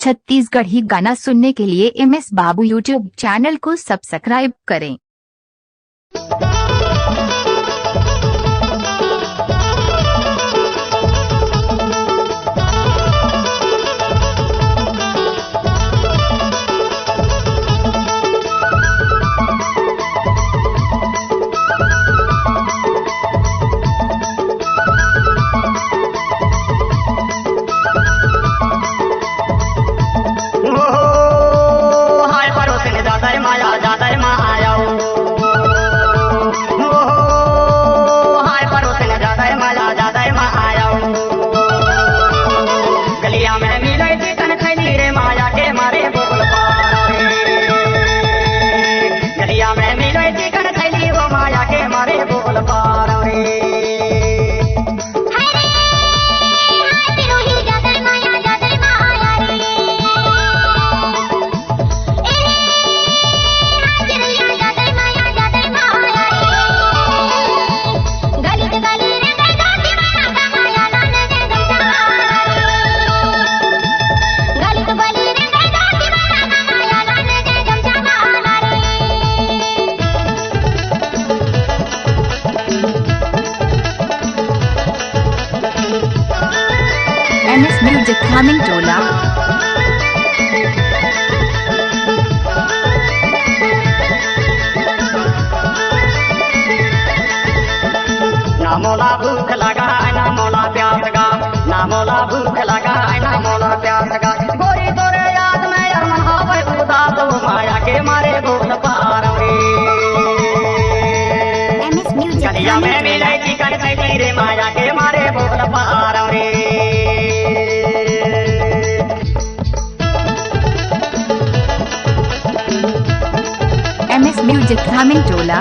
छत्तीसगढ़ी गाना सुनने के लिए MS बाबू यूट्यूब चैनल को सब्सक्राइब करें। MS Music Coming Tola। ना मोला भूख लगा ना मोला प्यास गा, ना मोला भूख लगा ना मोला प्यास गा। गोरी तोरे याद में अरमान हावे उदास वो माया के मारे बोल पार रे। गलिया में मिले चिकन खैली रे माया के मारे बोल पार रे। MS Music Coming Tola।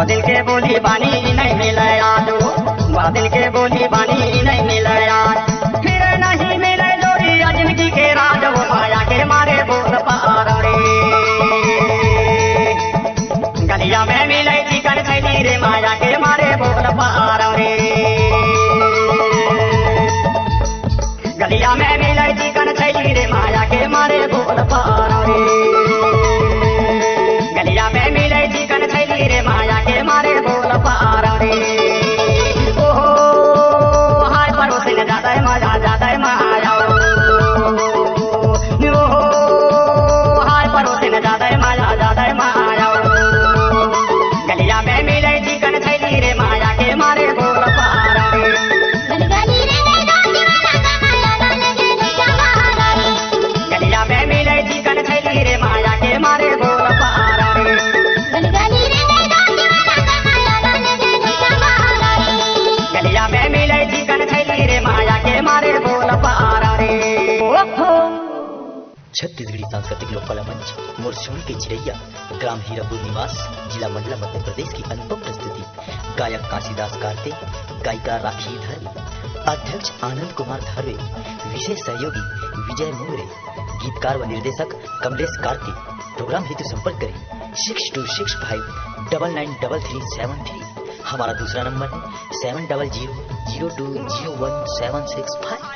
दिल के बोली बानी नहीं मिले याद, दिल के बोली बानी नहीं मिले याद। फिर नहीं मिले जोड़ी अजनबी के राज वो माया के मारे बोल पार रे। गलिया में मिले चिकन खैली रे माया के मारे बोल पार रे। गलिया में मिले चिकन खैली रे माया के मारे बोल पार रे। गलिया में मिले चिकन खैली रे माया के मारे बोल पार रे। ओहो हाय परोसे न जाता है मजा जाता है माया। ओहो हाय परोसे न जाता है मजा जाता है माया। गलिया में मिले चिकन खैली रे माया के मारे बोल पार रे। गलिया में मिले चिकन खैली रे माया के मारे बोल पार रे। गलिया में मिले चिकन खैली रे माया के मारे बोल पार रे। छत्तीसगढ़ी सांस्कृतिक लोककला मंच मोरछोड़ के चिरैया ग्राम हीरापुर निवास जिला मंडला मध्य प्रदेश की अनुपम प्रस्तुति। गायक काशीदास कार्ते, गायिका राखी धर्वे, अध्यक्ष आनंद कुमार धर्वे, विशेष सहयोगी विजय मोरे, गीतकार व निर्देशक कमलेश कार्तिक। प्रोग्राम हेतु संपर्क करें 6265993373। हमारा दूसरा नंबर है 7000201765।